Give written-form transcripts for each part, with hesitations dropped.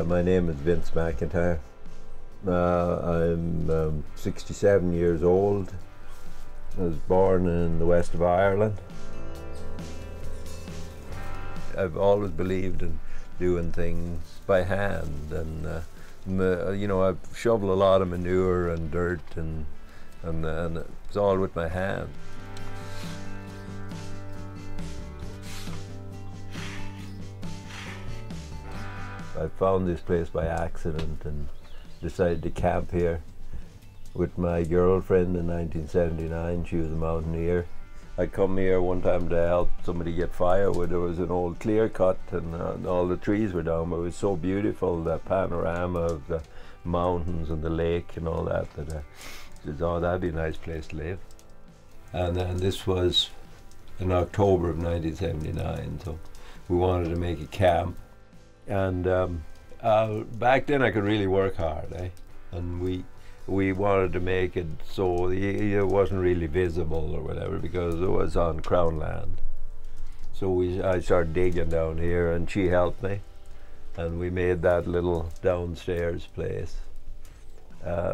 My name is Vince McIntyre. I'm 67 years old. I was born in the west of Ireland. I've always believed in doing things by hand, and I've shoveled a lot of manure and dirt, and it's all with my hand. I found this place by accident and decided to camp here with my girlfriend in 1979. She was a mountaineer. I come here one time to help somebody get firewood. There was an old clear cut and all the trees were down, but it was so beautiful, the panorama of the mountains and the lake and all that, that I said, oh, that'd be a nice place to live. And then this was in October of 1979, so we wanted to make a camp. And back then I could really work hard, and we wanted to make it so it wasn't really visible or whatever, because it was on Crown land. So I started digging down here, and she helped me, and we made that little downstairs place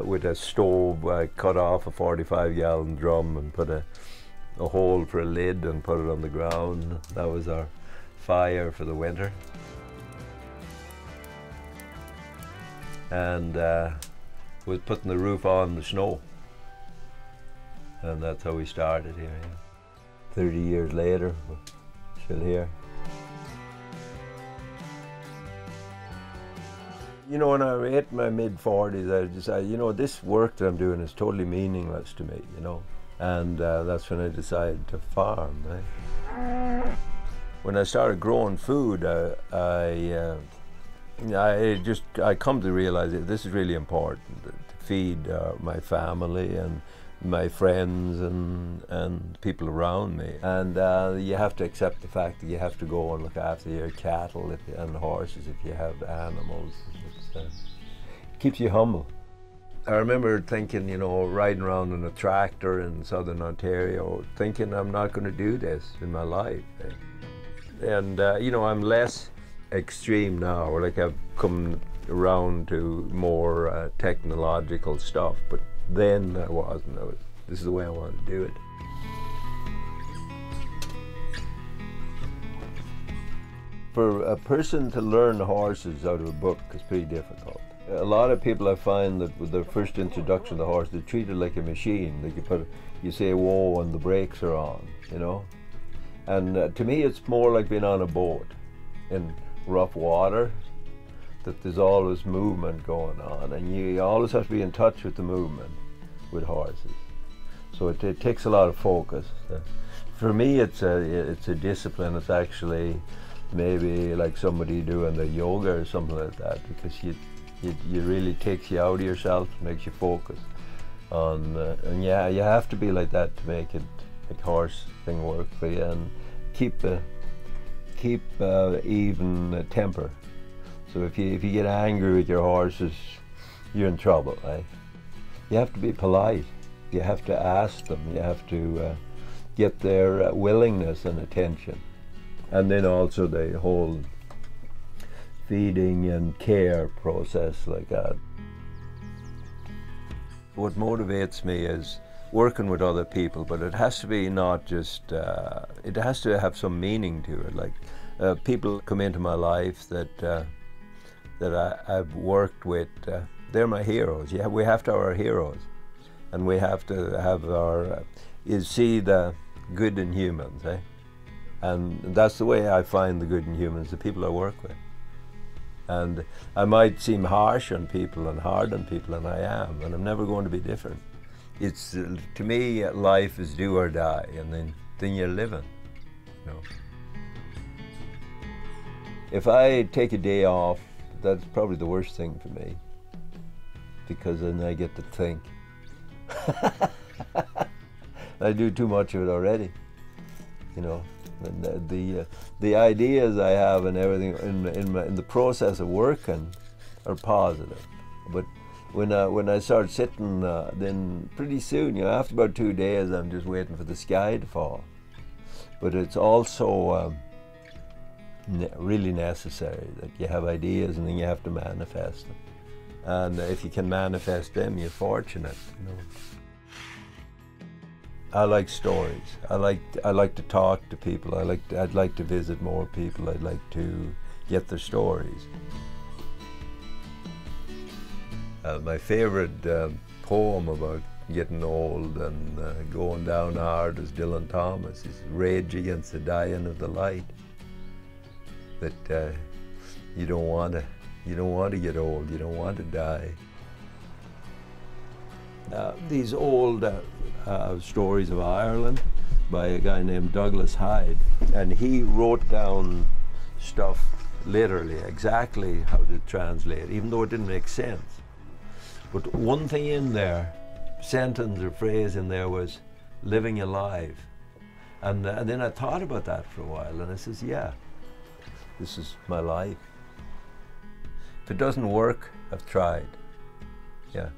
with a stove. I cut off a 45-gallon drum and put a hole for a lid and put it on the ground. That was our fire for the winter. And was putting the roof on the snow, and that's how we started here. Yeah. 30 years later, we're still here. You know, when I hit my mid-40s, I decided, you know, this work that I'm doing is totally meaningless to me, you know, and that's when I decided to farm. When I started growing food, I come to realize that this is really important to feed my family and my friends and people around me. And you have to accept the fact that you have to go and look after your cattle and horses if you have animals. It keeps you humble. I remember thinking, you know, riding around in a tractor in southern Ontario, thinking I'm not going to do this in my life. And you know, I'm less extreme now, like I've come around to more technological stuff, but then I wasn't. This is the way I wanted to do it. For a person to learn horses out of a book is pretty difficult. A lot of people, I find that with their first introduction to the horse, they treat it like a machine. Like you say whoa and the brakes are on, you know? And to me it's more like being on a boat in rough water, that there's always movement going on, and you always have to be in touch with the movement with horses. So it takes a lot of focus. For me, it's a discipline. It's actually maybe like somebody doing the yoga or something like that, because you really takes you out of yourself, makes you focus on, and yeah, you have to be like that to make it, like horse thing work for you, and keep even temper. So if you get angry with your horses, you're in trouble. You have to be polite. You have to ask them. You have to get their willingness and attention. And then also the whole feeding and care process like that. What motivates me is working with other people, but it has to be not just, it has to have some meaning to it. Like people come into my life that I've worked with, they're my heroes. Yeah, we have to have our heroes, and we have to have our, you see the good in humans, and that's the way I find the good in humans, the people I work with. And I might seem harsh on people and hard on people, and I am, and I'm never going to be different. It's, to me, life is do or die, and then you're living, you know. If I take a day off, that's probably the worst thing for me, because then I get to think. I do too much of it already, you know. And the ideas I have and everything in the process of working are positive, but when I start sitting, then pretty soon, you know, after about 2 days, I'm just waiting for the sky to fall. But it's also really necessary, that you have ideas and then you have to manifest them. And if you can manifest them, you're fortunate, you know. I like stories. I like to talk to people. I'd like to visit more people. I'd like to get their stories. My favorite poem about getting old and going down hard is Dylan Thomas. Is Rage Against the Dying of the Light. That you don't want to get old. You don't want to die. These old stories of Ireland by a guy named Douglas Hyde, and he wrote down stuff literally exactly how to translate, even though it didn't make sense. But one thing in there, sentence or phrase in there, was living alive. And then I thought about that for a while, and I says, yeah, this is my life. If it doesn't work, I've tried. Yeah.